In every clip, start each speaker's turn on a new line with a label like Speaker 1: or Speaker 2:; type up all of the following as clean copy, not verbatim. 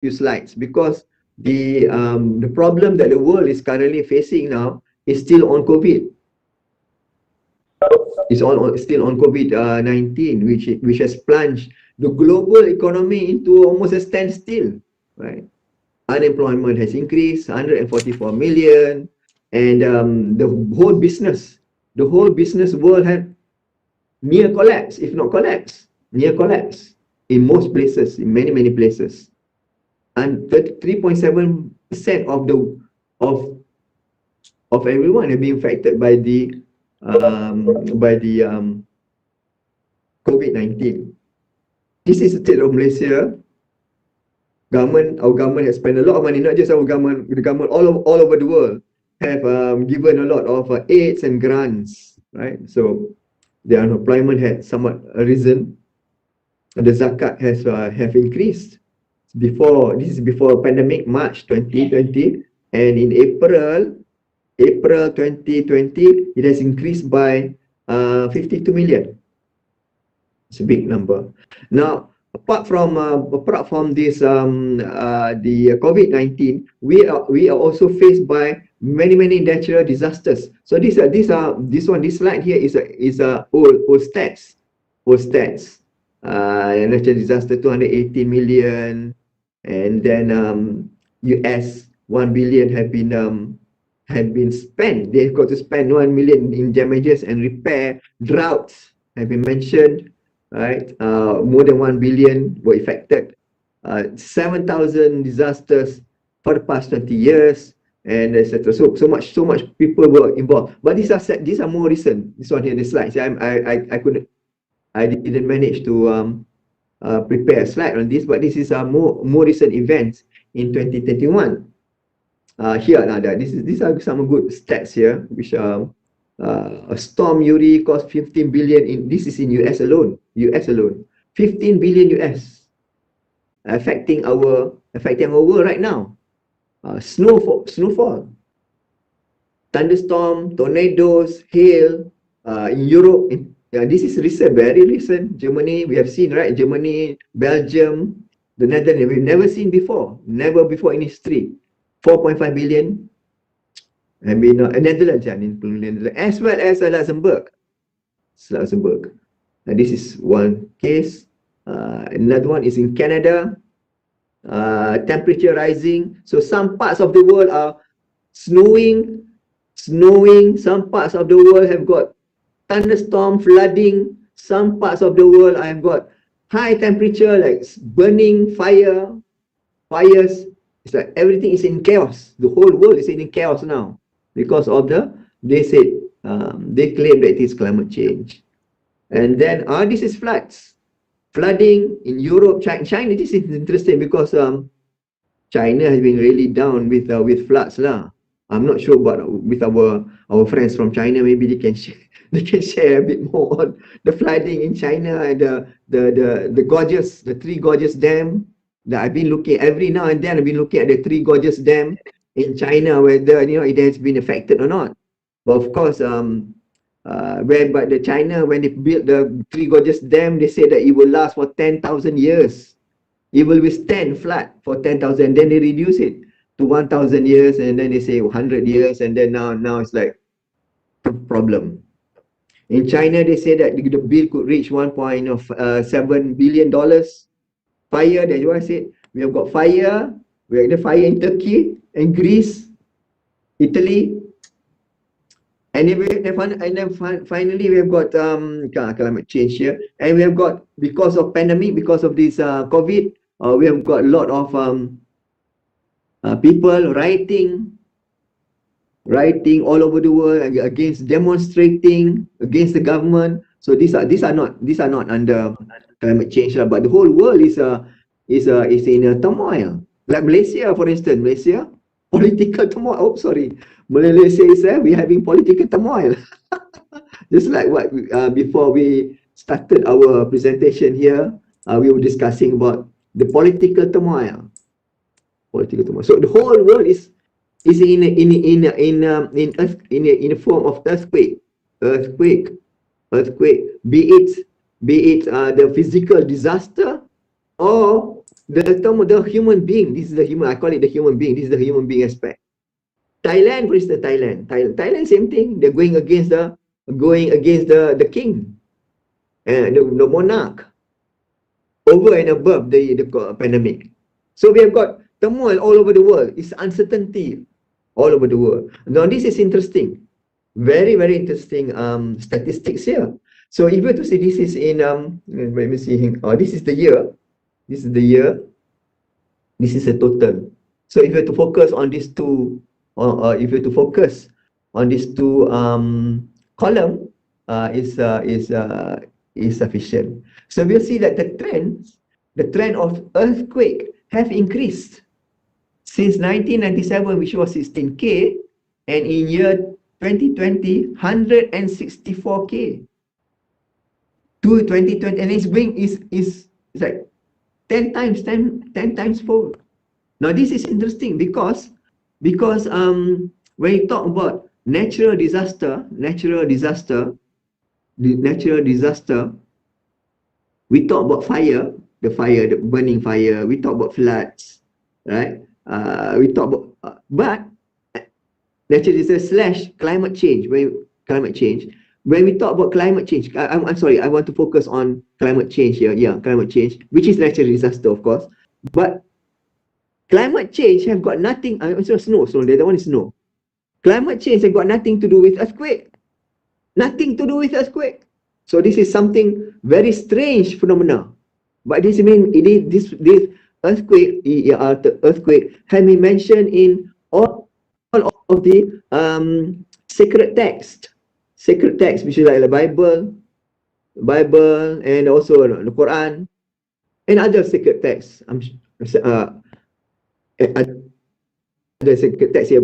Speaker 1: few slides, because the problem that the world is currently facing now is still on COVID. It's still on COVID-19, which has plunged the global economy into almost a standstill, right? Unemployment has increased 144 million, and the whole business world had near collapse, if not collapse, near collapse in most places, in many places. And 33.7% of everyone have been affected by the COVID-19. This is the state of Malaysia. Our government has spent a lot of money, not just our government, the government all over the world have given a lot of aids and grants, right? So the unemployment had somewhat risen. The zakat has have increased. This is before pandemic, March 2020, and in April 2020, it has increased by 52 million. It's a big number. Now, apart from this the COVID-19, we are also faced by many natural disasters. So this slide here is old stats. Natural disaster 280 million, and then US 1 billion have been spent. They've got to spend 1 million in damages and repair. Droughts have been mentioned, right? More than 1 billion were affected. 7,000 disasters for the past 20 years, and etc. So much people were involved. But these are more recent. This one here, the slides. I didn't manage to prepare a slide on this, but this is more recent events in 2021. Here, these are some good stats here, which are a storm Uri cost 15 billion this is in US alone. 15 billion US affecting our world right now. Snowfall, thunderstorm, tornadoes, hail in Europe. This is recent, very recent. Germany, we have seen, right? Germany, Belgium, the Netherlands, we've never seen before, never before in history. 4.5 billion. I mean, Netherlands, as well as Luxembourg. And this is one case. Another one is in Canada. Temperature rising. So some parts of the world are snowing. Some parts of the world have got thunderstorm, flooding. Some parts of the world have got high temperature, like burning, fires. It's like everything is in chaos. The whole world is in chaos now because of they claim that it is climate change. And then this is flooding in Europe, China. This is interesting because China has been really down with floods lah. I'm not sure about with our friends from China. Maybe they can share a bit more on the flooding in China and the three gorgeous dam that I've been looking every now and then. I've been looking at the three gorgeous dam in China, whether it has been affected or not. But of course, but the China, when they built the three gorgeous dam, they say that it will last for 10,000 years. It will withstand flood for 10,000. Then they reduce it to 1,000 years, and then they say 100 years, and then now it's like a problem. In China, they say that the bill could reach $1.7 billion. Fire, that's what I said. We have got fire. We have the fire in Turkey and Greece, Italy. And then finally, we have got climate change here. And we have got, because of pandemic, because of this COVID, we have got a lot of people writing all over the world against, demonstrating against the government. So these are not under climate change, but the whole world is in a turmoil. Like Malaysia, for instance, political turmoil. Oh, sorry, Malaysia is we're having political turmoil. Just like what before we started our presentation here, we were discussing about the political turmoil. So the whole world is in a form of earthquake. Be it the physical disaster or the human being. This is the human. I call it the human being. This is the human being aspect. Thailand, for instance, Thailand, same thing. They're going against the king and the monarch over and above the pandemic. So we have got turmoil all over the world. It's uncertainty all over the world. Now this is interesting. Very, very interesting statistics here. So if you were to see, this is in let me see. This is the year. This is the year. This is a total. So if you were to focus on these two, if you were to focus on these two column, is sufficient. So we'll see that the trend of earthquake have increased since 1997, which was 16K, and in year 2020, 164K. To 2020, and it's going is like 10 times fold. Now this is interesting because when you talk about natural disaster, we talk about fire, the burning fire. We talk about floods, right? We talk about but natural disaster / climate change. When we talk about climate change, I'm sorry, I want to focus on climate change here. Yeah, climate change, which is natural disaster, of course. But climate change have got nothing. Snow. The other one is snow. Climate change have got nothing to do with earthquake. Nothing to do with earthquake. So this is something very strange phenomena. But this earthquake, the earthquake have been mentioned in all of the sacred text, which is like the Bible, and also the Quran and other sacred texts. Other sacred texts here,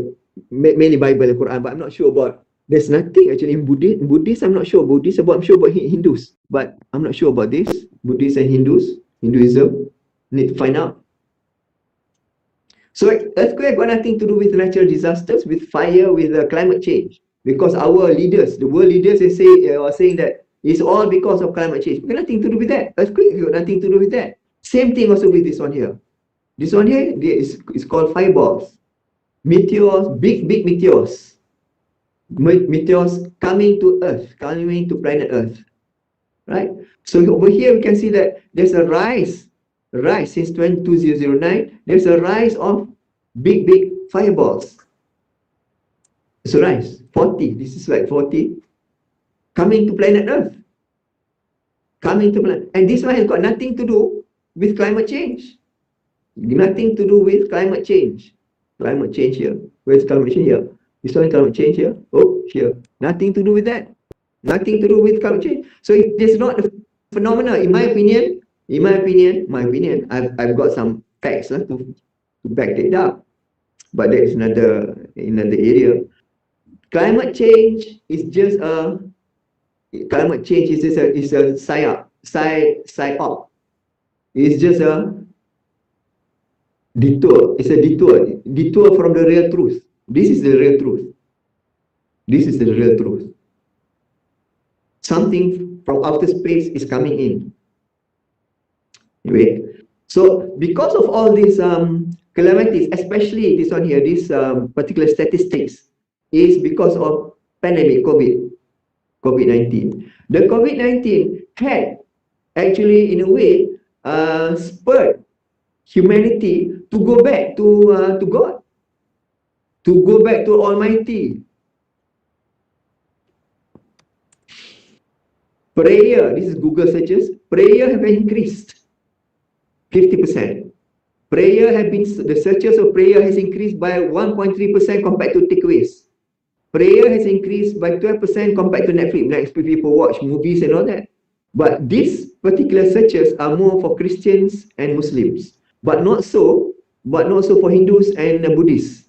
Speaker 1: mainly Bible and Quran, but I'm not sure about. There's nothing actually in Buddhist. I'm not sure Buddhist, but I'm sure about Hindus. But I'm not sure about this. Buddhist and Hinduism. Need to find out. So earthquake got nothing to do with natural disasters, with fire, with climate change. Because our leaders, the world leaders, are saying that it's all because of climate change. Got nothing to do with that. Earthquake got nothing to do with that. Same thing also with this one here. This one here is called fireballs. Meteors, big meteors. Meteors coming to Earth, coming to planet Earth, right? So over here we can see that there's a rise since 2009. There's a rise of big fireballs. It's a rise, 40. This is like 40 coming to planet Earth, and this one has got nothing to do with climate change. Nothing to do with climate change. Climate change here. Where's climate change here? This one climate change here. Oh, here. Nothing to do with that. Nothing to do with climate change. So it is not a phenomenon. In my opinion, I've got some facts to back it up. But there is another area. Climate change is just a psyop. It's just a detour. It's a detour from the real truth. This is the real truth. Something from outer space is coming in. Anyway, so because of all these calamities, especially this one here, this particular statistics, is because of pandemic COVID-19. The COVID-19 had actually, in a way, spurred humanity to go back to God, to go back to Almighty. Prayer, this is Google searches, prayer have increased 50%. The searches of prayer has increased by 1.3% compared to takeaways. Prayer has increased by 12% compared to Netflix. People watch movies and all that. But these particular searches are more for Christians and Muslims, but not so for Hindus and Buddhists.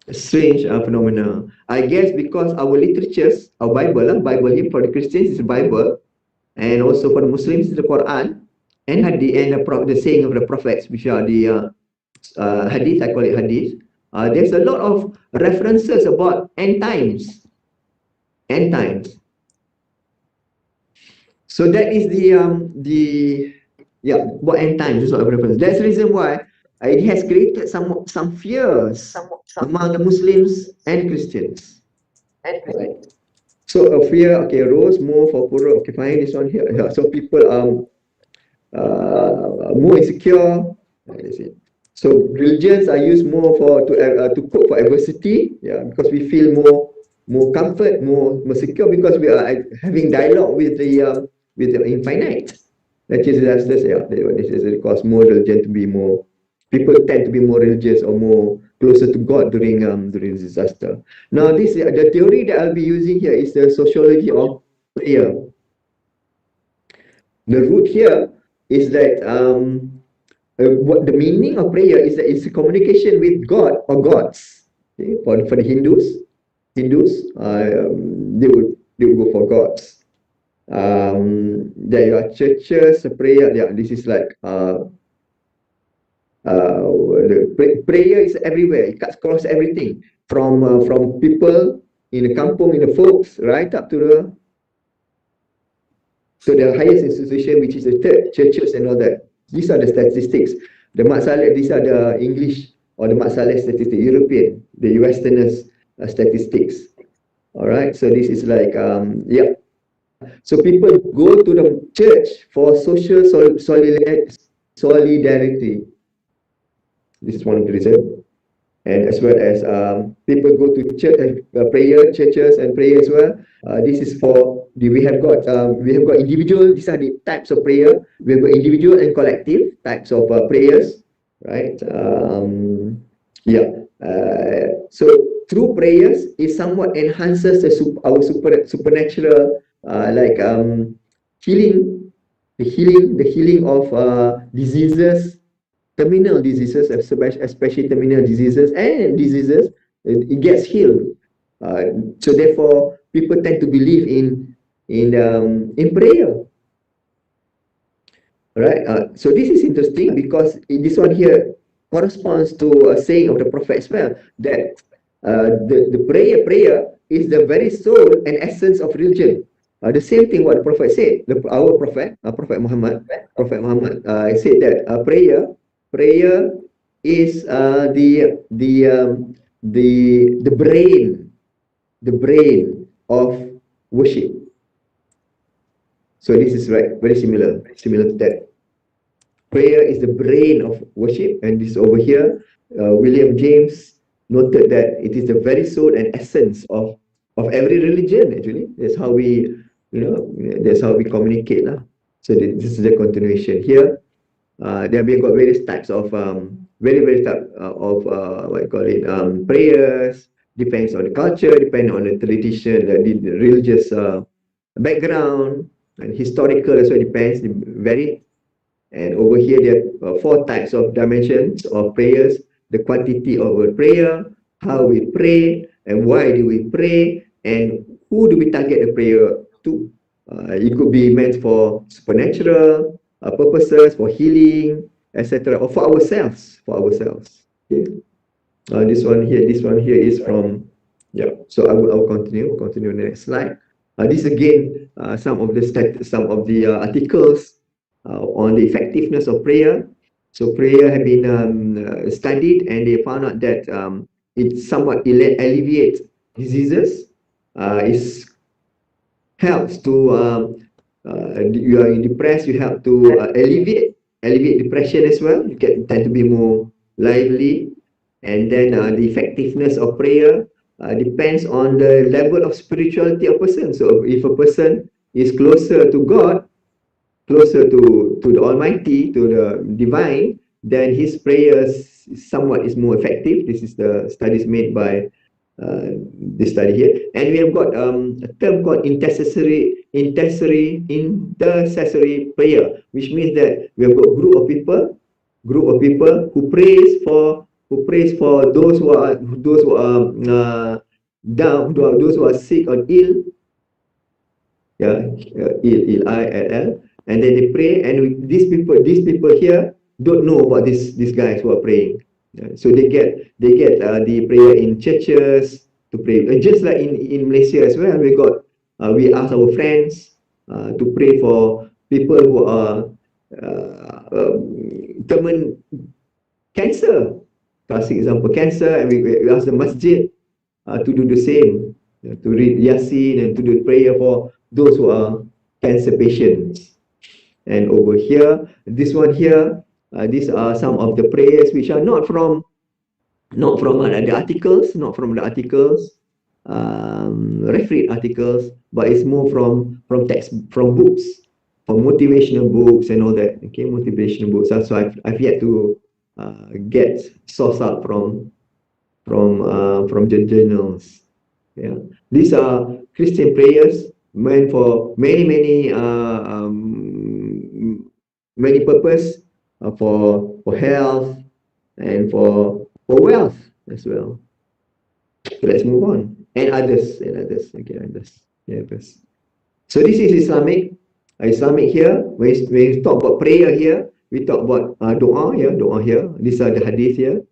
Speaker 1: Strange phenomena. I guess because our literatures, our Bible here for the Christians is the Bible, and also for the Muslims is the Quran, and hadith, and the saying of the prophets, which are the hadith. I call it hadith. There's a lot of references about end times. So that is what end times is what I reference. That's the reason why it has created some fears among the Muslims and Christians. Right. So a fear, okay, rose more for poorer. Okay, fine, this one here. Yeah, so people more insecure. That's it. So religions are used more to cope for adversity. Yeah, because we feel more comfort, more secure because we are having dialogue with the infinite. That's yeah. This is because more religion to be more. People tend to be more religious or more closer to God during disaster. Now, the theory that I'll be using here is the sociology of prayer. The root here is that what the meaning of prayer is that it's a communication with God or gods. Okay? For the Hindus, they would go for gods. There are churches, prayer. Yeah, this is like prayer is everywhere. It cuts across everything from people in the kampung, in the folks, right up to the highest institution, which is the third, churches and all that. These are the statistics. The Mat Saleh, these are the English or the Mat Saleh statistics, European, the Westerners statistics. All right, so this is like, yeah. So people go to the church for social solidarity. This is one of the reasons. And as well as people go to church, prayer, churches and prayer as well. This is for we have got individual. These are the types of prayer. We have got individual and collective types of prayers, right? Yeah. So through prayers, it somewhat enhances our supernatural healing, the healing of diseases, terminal diseases, especially terminal diseases and diseases, it gets healed. So therefore, people tend to believe in prayer. Right. So this is interesting because this one here corresponds to a saying of the Prophet as well, that the prayer is the very soul and essence of religion. The same thing what the Prophet said. Our Prophet, Prophet Muhammad, said that prayer is the brain of worship. So this is right, very similar to that. Prayer is the brain of worship, and this over here, William James noted that it is the very soul and essence of every religion. Actually, that's how that's how we communicate, lah. So this is the continuation here. There we got various types of very type of what you call it prayers. Depends on the culture, depends on the tradition, the religious background, and historical also depends. Very. And over here, there are four types of dimensions of prayers: the quantity of a prayer, how we pray, and why do we pray, and who do we target the prayer to. It could be meant for supernatural purposes, for healing, etc., or for ourselves. Okay. This one here is from, yeah. So I will continue the next slide. This again, some of the articles on the effectiveness of prayer. So prayer have been studied, and they found out that it somewhat alleviates diseases. It helps to you are depressed, you help to alleviate depression as well. You tend to be more lively, and then the effectiveness of prayer depends on the level of spirituality of a person. So if a person is closer to God, closer to the Almighty, to the Divine, then his prayers somewhat is more effective. This is the studies made by this study here. And we have got a term called intercessory prayer, which means that we have got group of people who prays for those who are down, those who are sick or ill. Yeah, ill, and then they pray, and these people here don't know about these guys who are praying. So they get the prayer in churches to pray, just like in Malaysia as well. We ask our friends to pray for people who are terminal cancer. Classic example, cancer, and we ask the masjid to do the same, to read Yasin and to do prayer for those who are cancer patients. And over here, this one here, these are some of the prayers which are not from the articles, refereed articles, but it's more from text, from books, from motivational books and all that. Okay, motivational books. So I've yet to get source out from the journals. Yeah, these are Christian prayers meant for many purpose, for health and for wealth as well. So let's move on. And others. Okay, others. Yeah, others. So this is Islamic. Islamic here. When we talk about prayer here, we talk about doa here. These are the hadith here.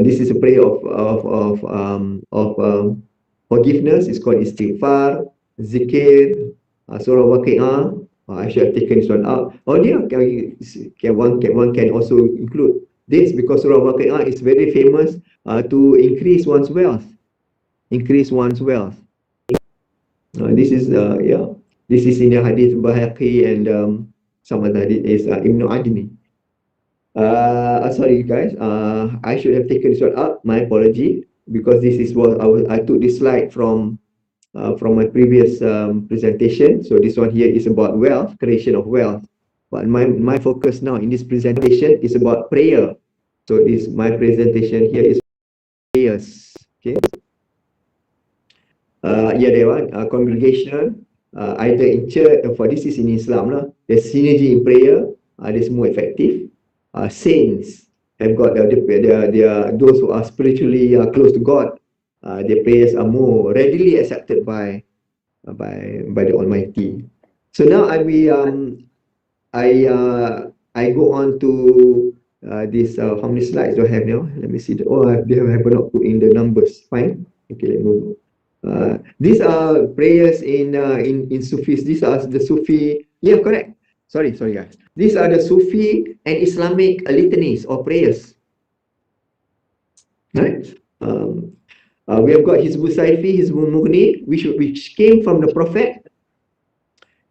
Speaker 1: This is a prayer of forgiveness. It's called istighfar, zikir, surah Waqi'ah. I should have taken this one out. Oh, yeah, one can also include this because surah Waqi'ah is very famous to increase one's wealth. This is this is in the hadith Bahaqi and some other hadith is Ibn Adni. Sorry guys, I should have taken this one up. My apology, because this is what I took this slide from my previous presentation. So this one here is about wealth, creation of wealth. But my focus now in this presentation is about prayer. So this my presentation here is prayers. Okay. Yeah, there one congregational, either in church. For this is in Islam lah. There's synergy in prayer. There's more effective. Saints have got their those who are spiritually close to God. Their prayers are more readily accepted by the Almighty. So now I go on to this. How many slides do I have now? Let me see. I have not put in the numbers. Fine. Okay, let me move. These are prayers in Sufis. These are the Sufi. Yeah, correct. Sorry guys. These are the Sufi and Islamic litanies or prayers. Right? We have got Hizbul Saifi, Hizbul Mughni, which came from the Prophet.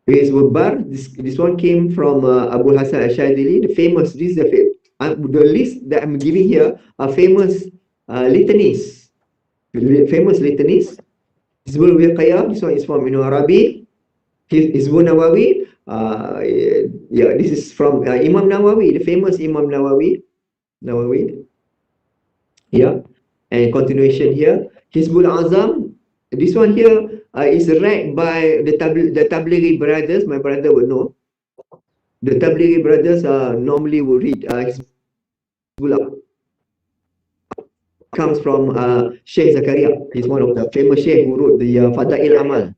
Speaker 1: Hizbul Bar, this one came from Abu Hasan Ashadili, the famous. This is the list that I'm giving here are famous litanies. Famous litanies. Hizbul Wiqayah, this one is from Ibn Arabi. Hizbul Nawawi, this is from Imam Nawawi, the famous Imam Nawawi. Yeah, and continuation here. Hizbul Azam, this one here is read by the Tablighi brothers. My brother would know. The Tablighi brothers normally would read Hizbul Azam. Comes from Sheikh Zakaria. He's one of the famous sheikh who wrote the Fadail Amal.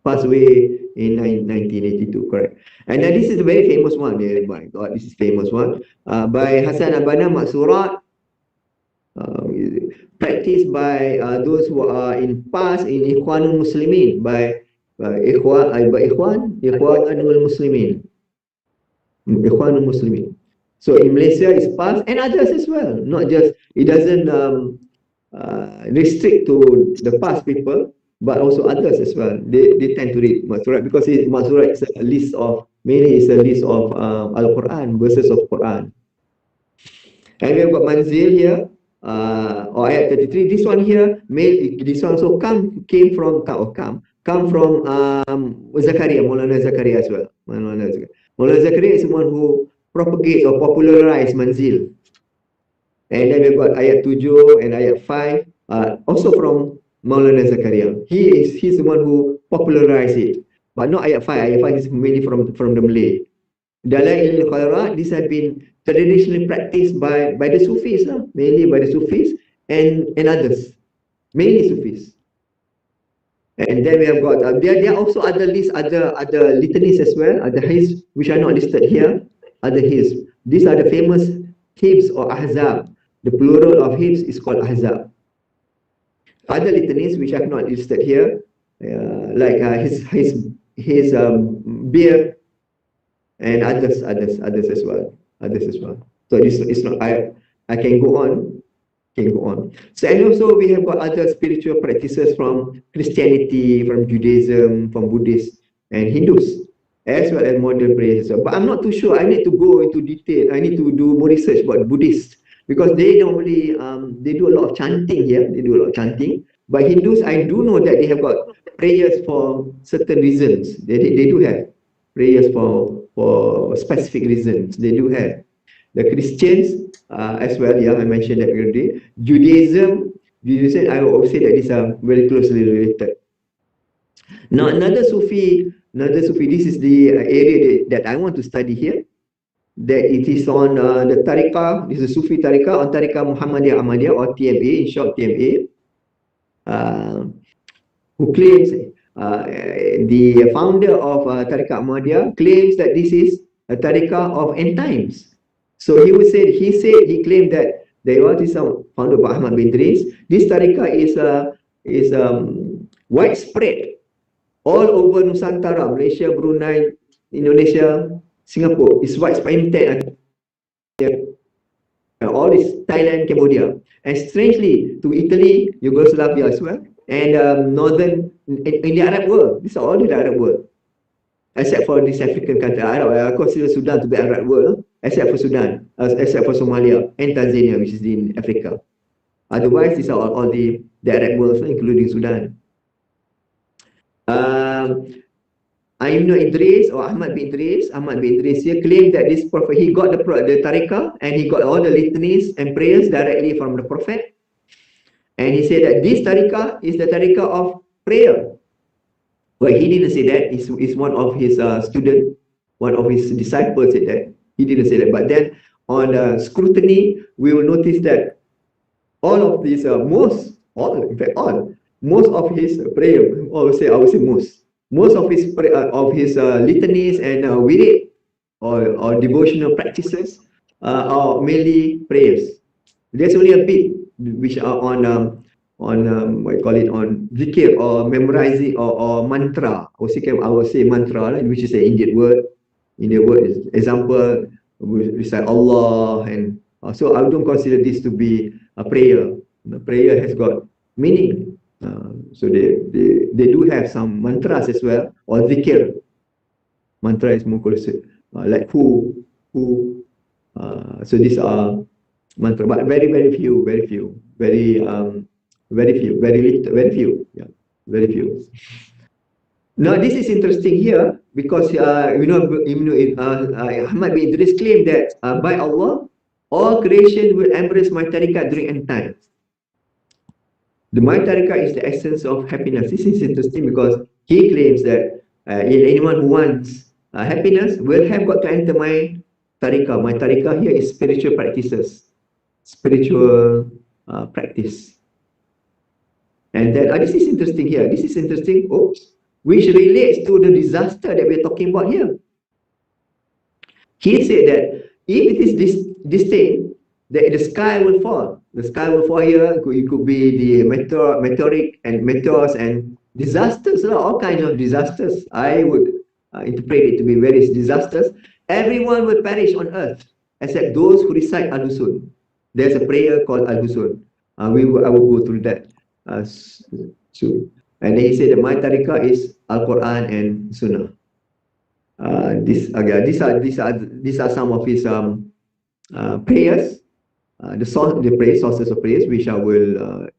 Speaker 1: Passed away in 1982, correct. And then this is a very famous one. My God, this is famous one by Hasan Abana Maksurat, practiced by those who are in past in Ikhwanul Muslimin, by Ikhwanul Muslimin. So in Malaysia it's past and others as well. Not just, it doesn't restrict to the past people, but also others as well. They tend to read Maksurat because Maksurat is a list of Al-Quran, verses of Quran. And we have got Manzil here, or ayat 33. This one here, this one also come from Zakaria, Maulana Zakaria as well. Maulana Zakaria is someone who propagates or popularized Manzil. And then we've got ayat 7 and ayat 5, also from Maulana Zakaria. He's the one who popularized it, but not ayat 5. Ayat 5 is mainly from the Malay. Dalail al-Khairat, these have been traditionally practiced by the Sufis, mainly by the Sufis and others, mainly Sufis. And then we have got there are also other lists, other litanies as well, other hizb which are not listed here. Other hizb. These are the famous hizb or ahzab. The plural of hizb is called ahzab. other litanies which I've not listed here, like his beer and others as well. So it's not, I can go on. So, and also we have got other spiritual practices from Christianity, from Judaism, from Buddhists and Hindus, as well as modern prayers. But I'm not too sure. I need to go into detail. I need to do more research about Buddhists, because they normally they do a lot of chanting here. But Hindus, I do know that they have got prayers for certain reasons. They do have prayers for specific reasons. They do have. The Christians as well, yeah, I mentioned that already. Judaism, I would say that these are very closely related. Now, another Sufi, this is the area that I want to study here. That it is on the Tariqa, this is Sufi Tariqa, on Tariqa Muhammadiyah-Ahmadiyah, or TMA, in short TMA, who claims, the founder of Tariqa Ahmadiyah claims that this is a Tariqa of end times. So he claimed that there was founder by Ahmad bin Idris. This Tariqa is widespread all over Nusantara, Malaysia, Brunei, Indonesia, Singapore. It's widespread. All is Thailand, Cambodia, and strangely to Italy, Yugoslavia as well, and northern in the Arab world. These are all in the Arab world, except for this African country. I consider Sudan to be Arab world, except for Sudan, except for Somalia and Tanzania, which is in Africa. Otherwise, these are all the Arab world, including Sudan. Ahmad bin Idris here claimed that this prophet, he got the Tariqah, and he got all the litanies and prayers directly from the prophet. And he said that this Tariqah is the Tariqah of prayer. Well, he didn't say that. It's one of his students, one of his disciples said that. He didn't say that. But then on scrutiny, we will notice that all of these, most of his prayer, I would say most of his litanies and wirid or devotional practices are mainly prayers. There's only a bit which are on what you call it, on zikir or memorizing or mantra. I would say mantra, which is an Indian word. Indian word is example, we say Allah, and so I don't consider this to be a prayer. The prayer has got meaning. So they do have some mantras as well, or zikir. Mantra is more close, like who. So these are mantra, but very few. Now this is interesting here because Ahmad bin Idris claimed that by Allah, all creation will embrace my tariqah during end times. The my tariqah is the essence of happiness. This is interesting because he claims that anyone who wants happiness will have got to enter my tariqah. My tariqah here is spiritual practices, spiritual practice. And then this is interesting here. This is interesting, which relates to the disaster that we're talking about here. He said that if it is this thing, that the sky will fall. The sky will fall here. It could be the meteoric and meteors and disasters, all kinds of disasters. I would interpret it to be various disasters. Everyone will perish on earth except those who recite Al-Husun. There's a prayer called Al-Husun. I will go through that soon. And then he said that my tariqah is Al-Quran and Sunnah. These are some of his prayers, the sources of prayers, which I will